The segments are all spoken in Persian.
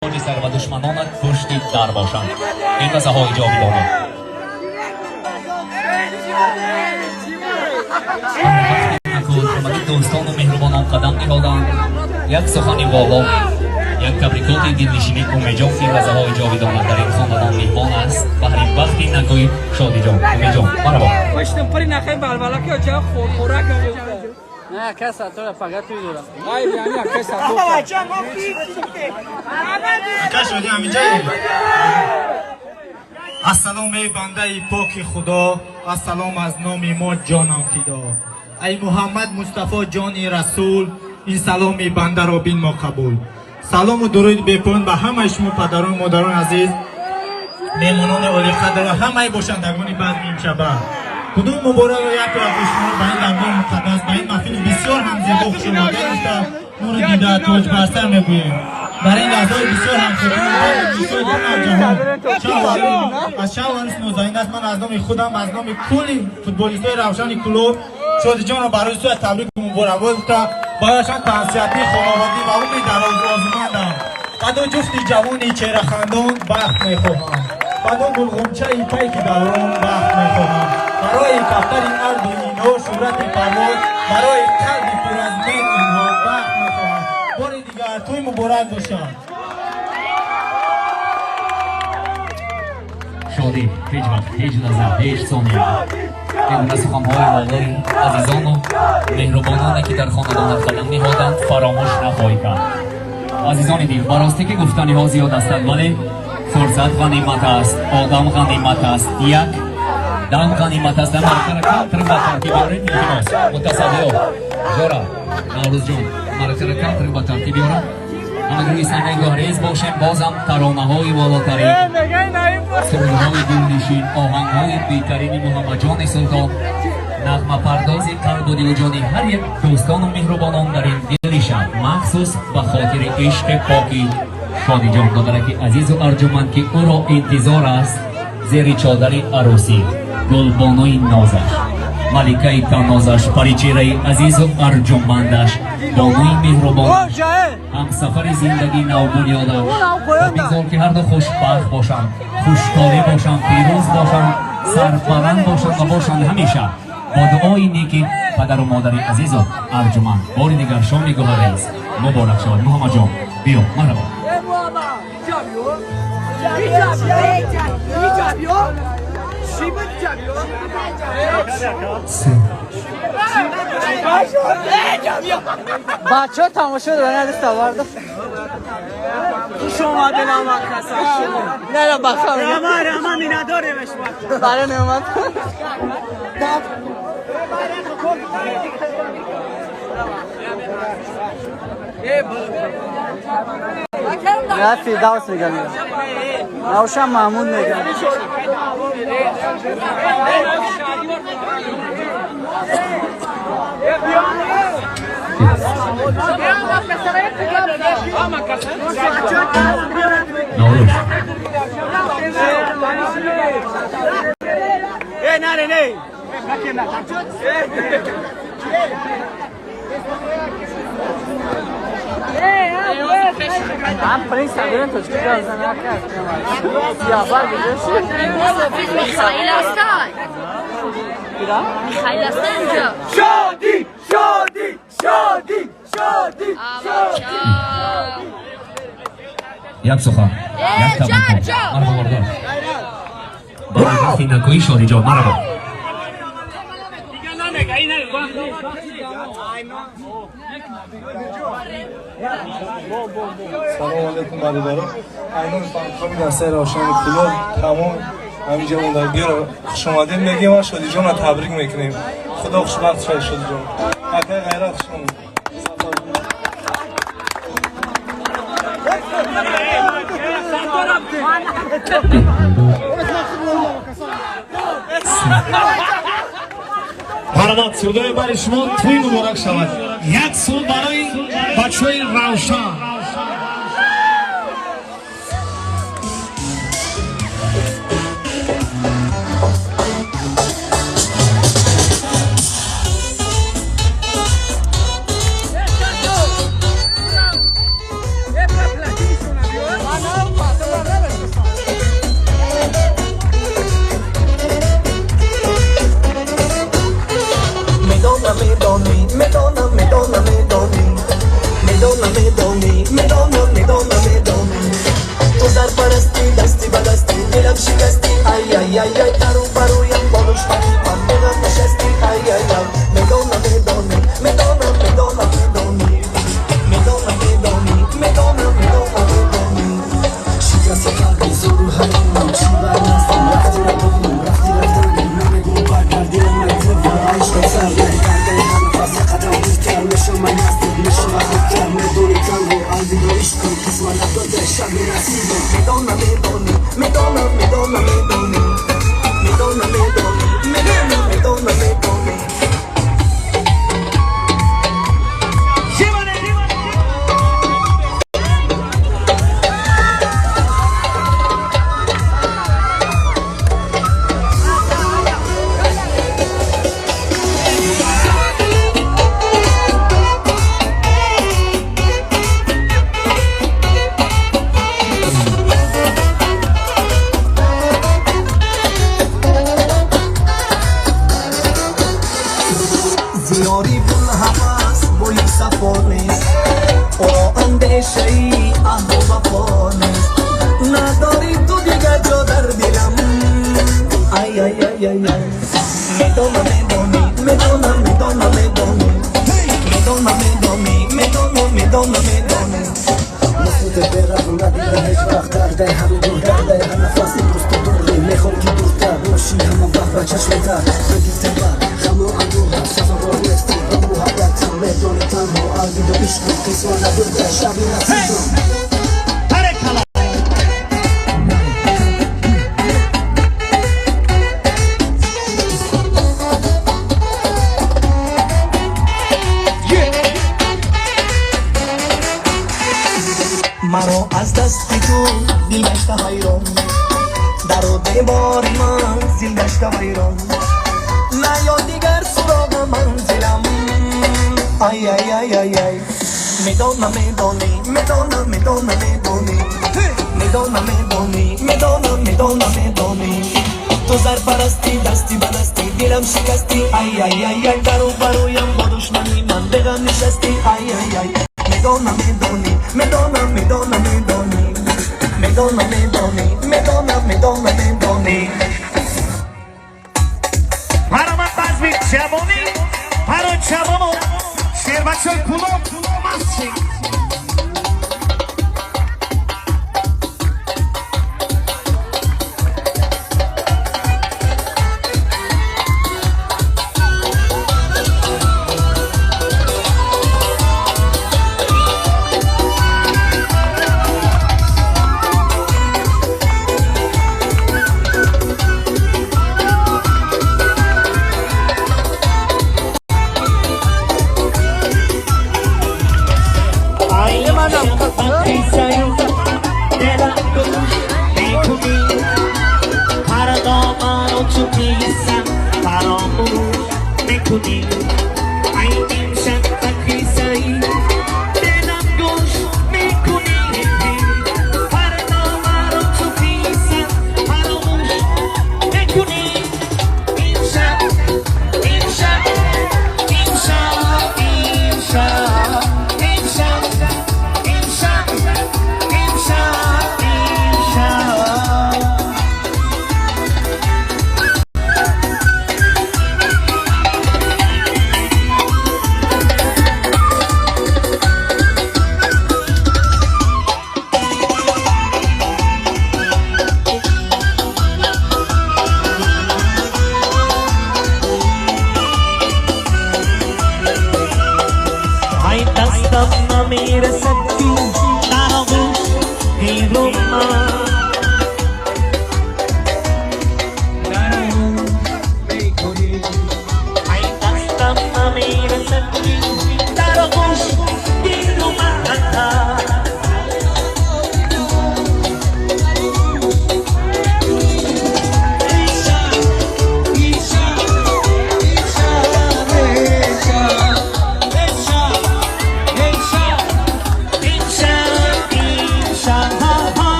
سر و دشمنانت پشتی در باشند. این رسه های جاویدانه. همه دوستان و مهربانان قدم نهادند. یک سخنی والا، یک تبریکات دلنشینی امیجان که رسه های جاویدانه در این خاندان میهمان است. و هر وقتی نگوی شادی جان امیجان مرحبا. باشتم پری نخیر بالبالا که جا خوراک نه کس تو فقط توی دورم وای یعنی کس تو بچا ما کس شدی همینجا السلام ای بنده پاک خدا السلام از نام ما جانم فدا ای محمد مصطفی جان رسول این سلام ای بنده را بین ما قبول سلام و درود بپون به همه شما پدران مادران عزیز مهمانان عالی قدر و همه باشندگان بعد این شب کدوم مبارک و یک وقت شما به این لنگاه مقدس به این محفل بسیار هم زیبا شما گرفته نور دیده تاج بر سر میگوییم برای این لحظه بسیار هم جهان از شاورس نوزاینده است من از نام خودم از نام کلی فوتبالیستای روشن کلوب شادی جان را برای سوی تبریک و مبارک گفتم بایشان تنسیتی خانوادگی و عمری درازمندم و دو جفتی جوانی چهره خندان بخت میخواهم و دو گلغمچه پیک دوران بخت میخواهم برای کفتر ارد اینها شهرت پرواز برای قلب پر از مهر اینها بخت میخواهم بار دیگر توی مبارک باشد شادی هیچ وقت هیچ لحظه هیچ ثانیه این سخنهای والای عزیزان و مهربانانی که در خاندان قدم نهادند فراموش نخواهید کرد. عزیزان دل براستی که گفتنی ها زیاد هستند ولی فرصت غنیمت است آدم غنیمت است یک دم غنیمت است در مرکز کم تر با ترتیب بیارید نیاز متصدی ها جورا نوروز جان مرکز کم تر با ترتیب بیارم همه روی صحنه گاهریز باشیم بازم ترانه های والاترین سرود های دلنشین آهنگ های بهترین محمد جان سلطان نغمه پرداز قلب و دل و جان هر یک دوستان و مهربانان در این دلشان مخصوص به خاطر عشق پاکی شادی جان دادرک عزیز و ارجمند که او را انتظار است زیر چادر عروسی گلبانوی نازش ملکه تنازش پریچهره عزیز و ارجمندش بانوی مهربان همسفر زندگی نو بنیادش میذار که هر دو خوشبخت باشند خوشحالی باشند پیروز باشند سربلند باشند و باشند همیشه با دعای نیکی پدر و مادر عزیز و ارجمند بار دیگر شام گوهریز مبارک شود محمد جان بیا مرحبا بچه ها تماشا دارن از سوارده شما دلم کسا نه نه بخواه رما نداره بشما برای نومد نه فیردوس میگم روشن محمود میگم نوروز نه نه هم پرینس ندارن تو چکه دارزن نکرد سیابر بجاش میخایل هستن میخایل هستن اینجا شادی شادی شادی شادی یک سخن یک تبریک مرحبا بردار برای وقتی نکوی شادی جان مرحبا سلام علیکم برادران اینون فانکلاب دسته روشن کلوب تمام همینجا مدرگی رو خوش آمدید میگیم و شادی جان رو تبریک میکنیم خدا خوشبخت شد شادی جان حقیقه غیرت شما برادر سودای برای شما توی مبارک شود یک سال برای بچه های روشن زیاری بون حواس بوی صفا نیست او اندیشه ای اهل و وفا نیست نداری تو دیگه جا در دلم ای ای ای ای ای میدونم میدونی میدونم میدونم میدونی میدونم میدونی میدونم میدونم میدونی مسعود برم ندیده هیچ وقت درده همه دور درده هر نفسی دوست و دوری میخوام که دورتر باشی همه وقت و چشمتر بگیر تبر خمو اندوه سفر رو نیستی و محبتم میدونی تنها عربید و عشق و قصه ندورده شبی نسیدم مرا از دستی تو دل گشته حیران در و دیوار منزل گشته حیران نیا دیگر سراغ منزلم ای ای ای ای ای میدونم میدونی میدونم میدونم میدونی میدونم میدونی میدونم میدونم میدونی تو زر پرستی دستی بدستی دلم شکستی ای ای ای ای درو برویم با دشمنی من بغم نشستی ای ای ای میدونم میدونی میدونم میدونم میدونی میدونم میدونی میدونم میدونم میدونی برامد بزمی جوانی برای جوانو شیر بچه کلوم مستی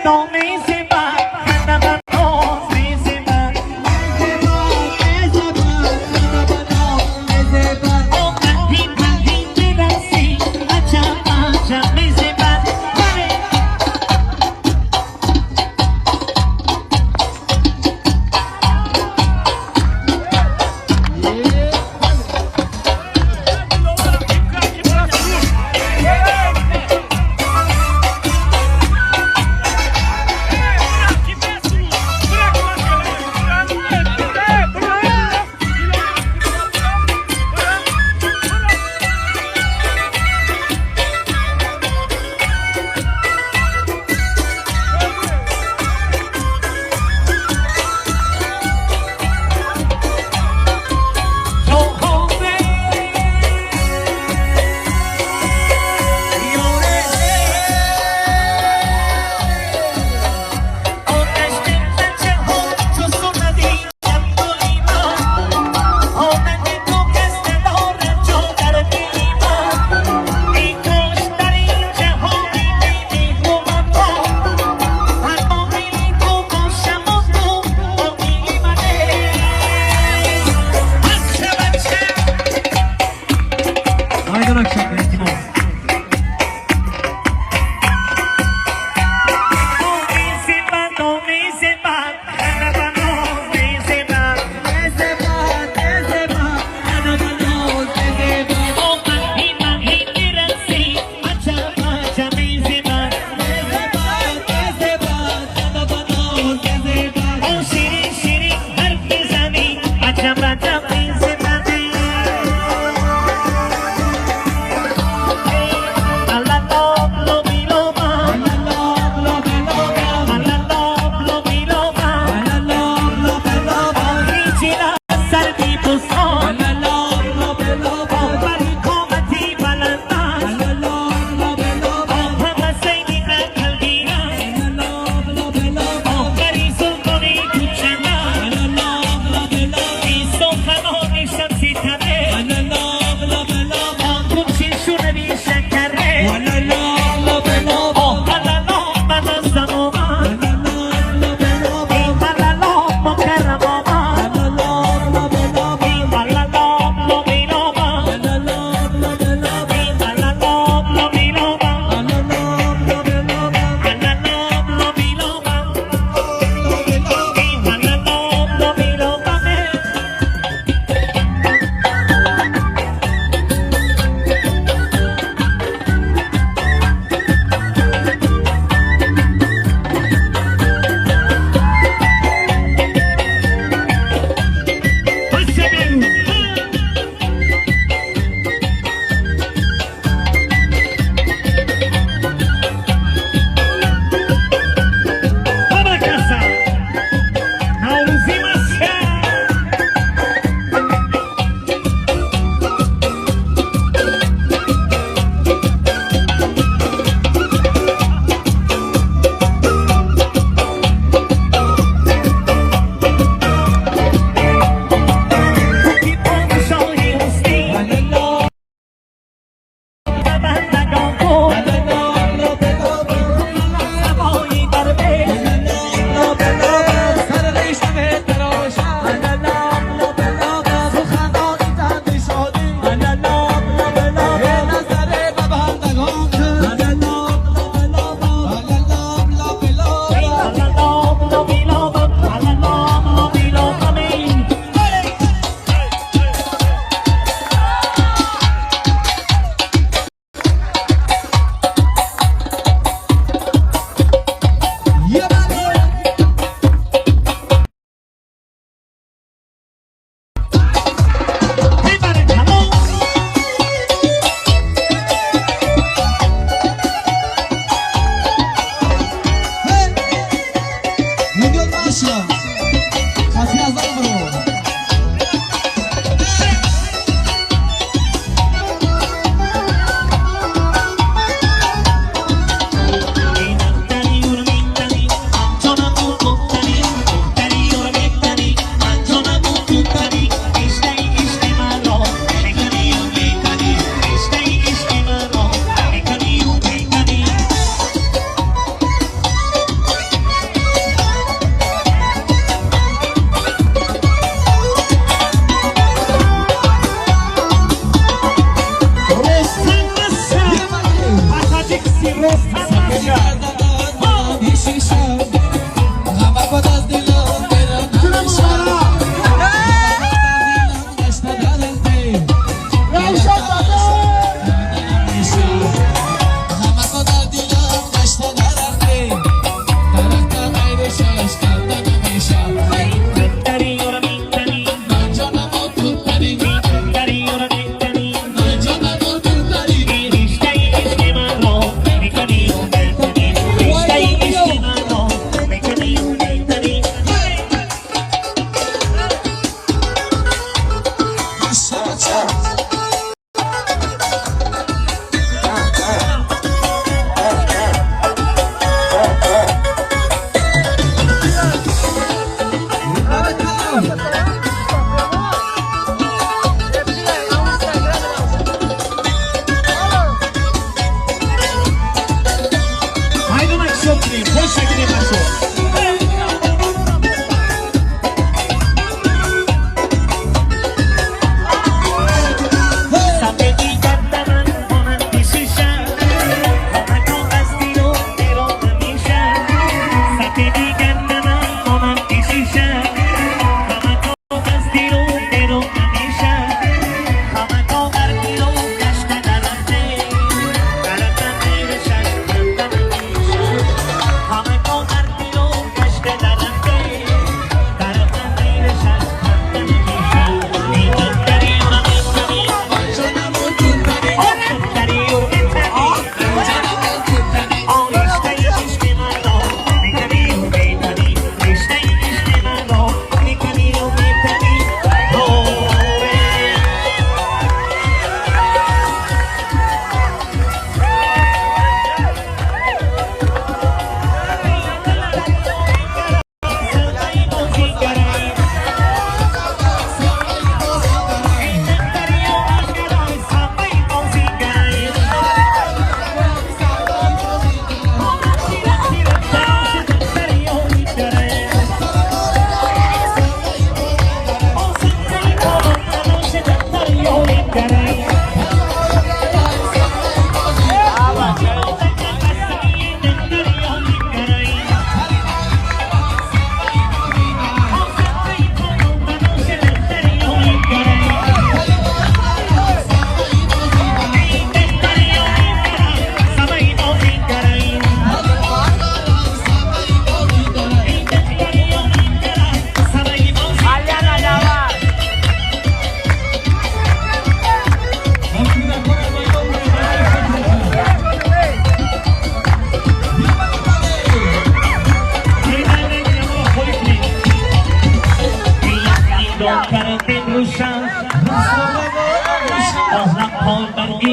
نامه زبر خندم ناز زبر مهدی برسی عجب عجب زبر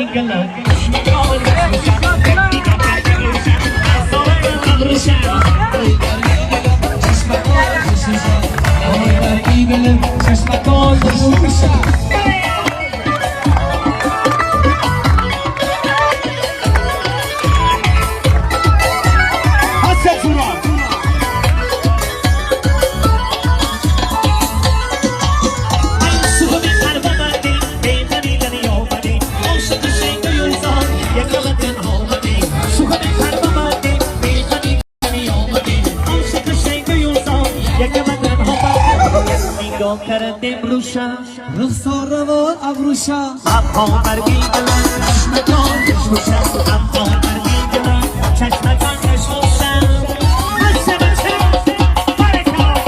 برگلم چشمکان کرده بروشم رخسار روان ابروشم ابها برگی گلن چشمکان بشوشم ابها برگی گلن چشمکان بشوشم بسه بسه برکا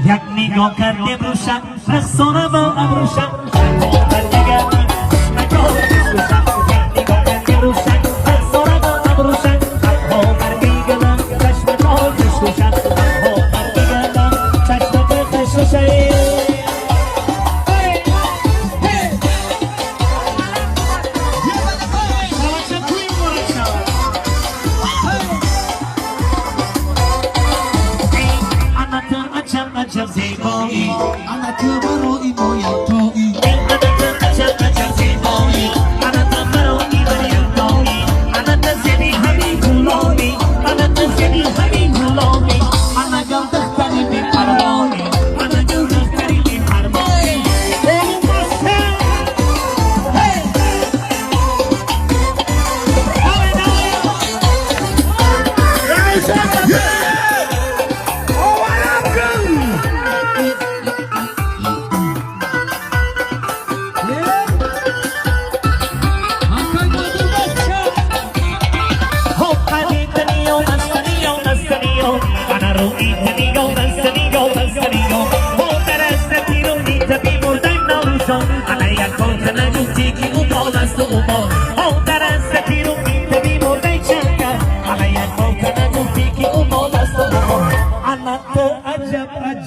یک نگاه کرده بروشم رخصانه با ابروشم ابها برگی گلن چشمکان بشوشم یک نگاه کرده بروشم رخصانه با ابروشم ابها برگی گلن چشمکان بشوشم ابها برگی گلن چشمکان بشوشم عجب زیبایی انا تو برای باید تویی عجب زیبایی انا تو برای باید تویی انا تو زیبی همین گلامی انا تو زیبی همین گلامی انا گل دختری بی پروانی انا گل دختری بی پروانی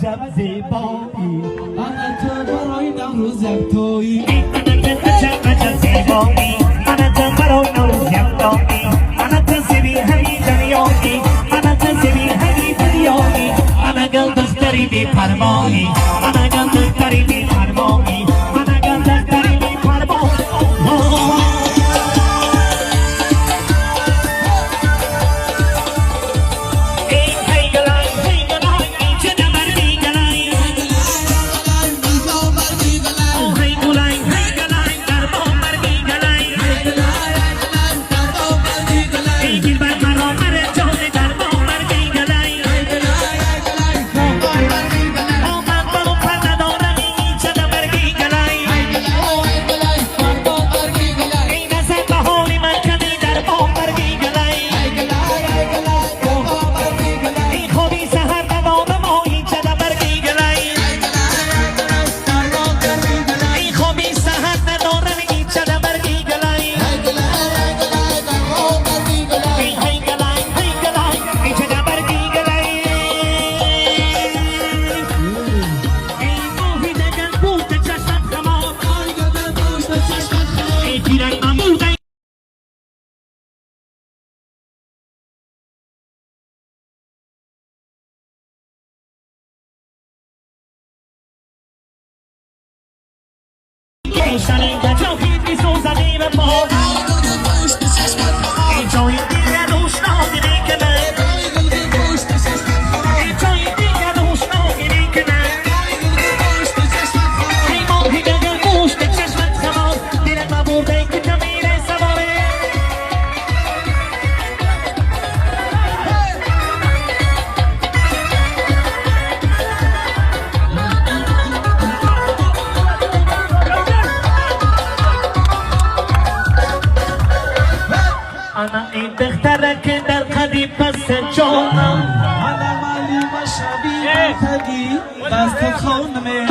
عجب زیبایی انا تو برای نوروز یک تویی عجب زیبایی انا تو برای نوروز یک تویی انا تو زیبی همین دنیایی انا تو زیبی همین دنیایی انا گل دختری بی پروایی انا گل دختری بی پروایی انا گل دختری بی پروایی دست خونمه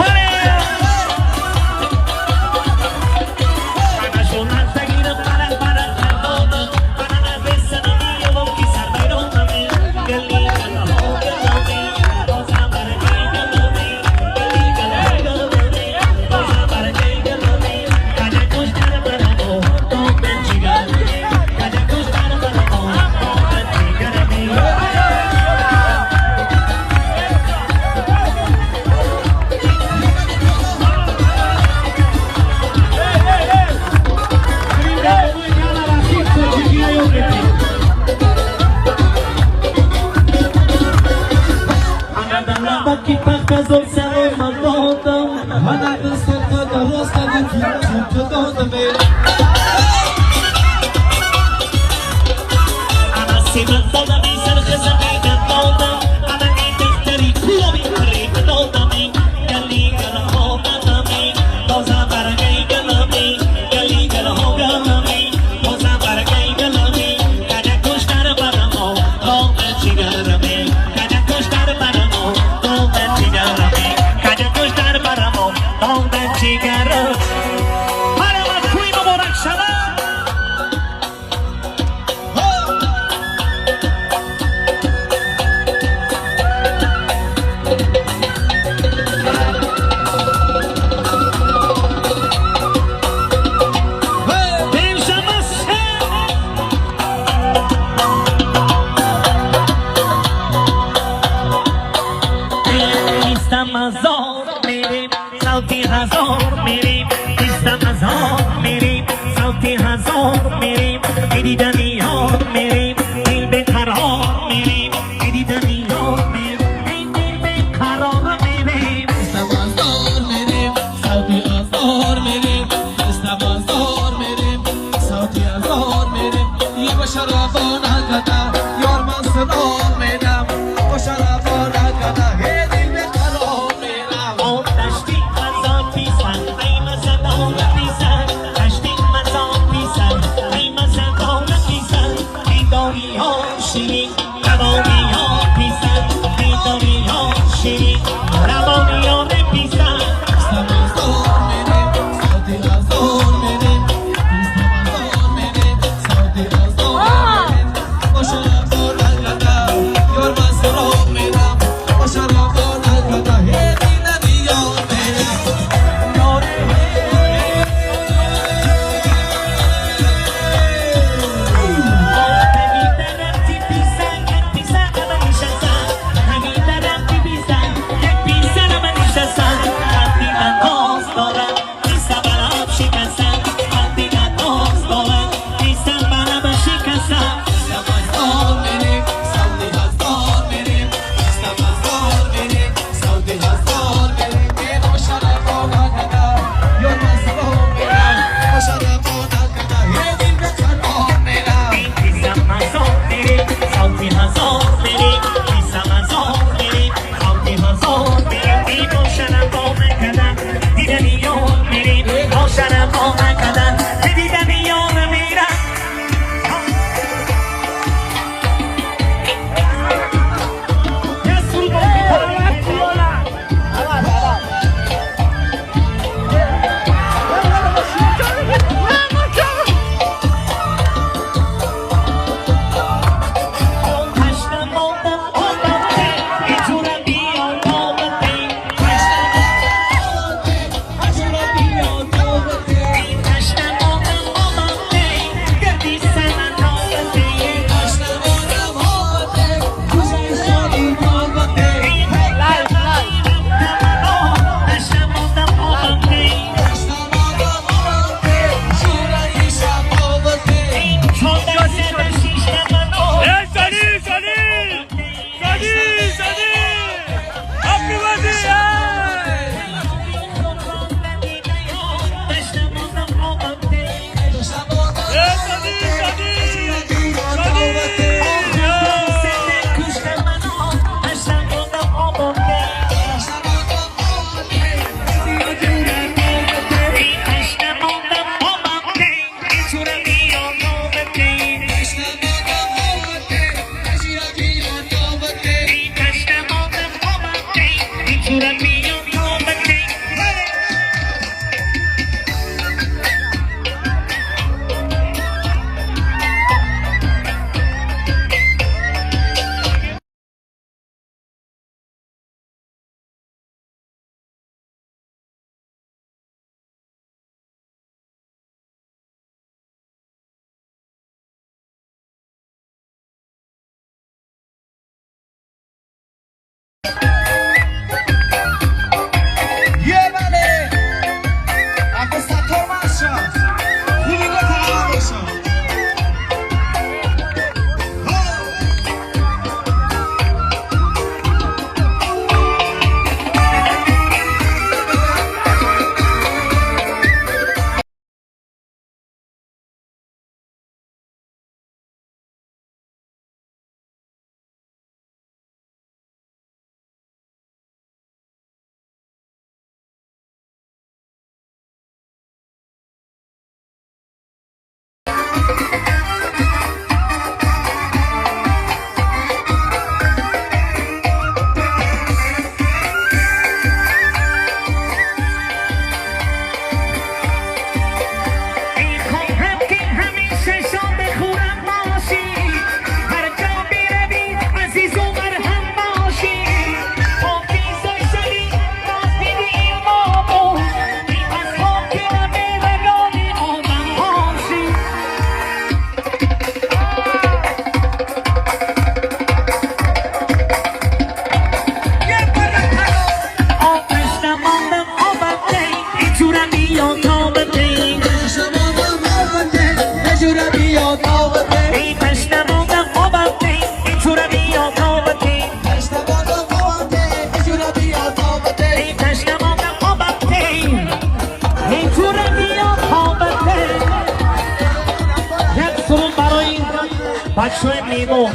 بچه میمو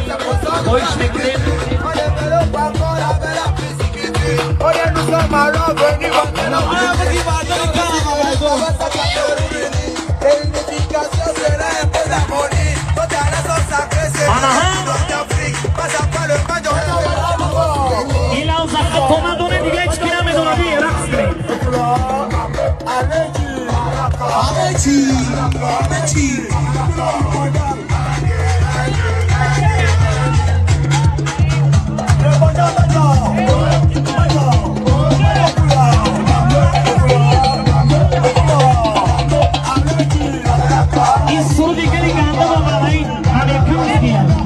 خوش میکنیم این لحظه خط اومدونه دیگه هیچ کی نمیدونه بی رقص کنیم این سرو دیگری گنده با براین همه کم نگیم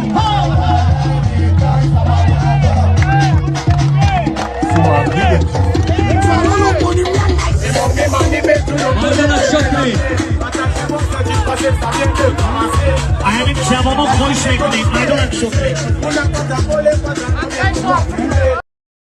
همین جوابا خوش میکنید میدونم شکری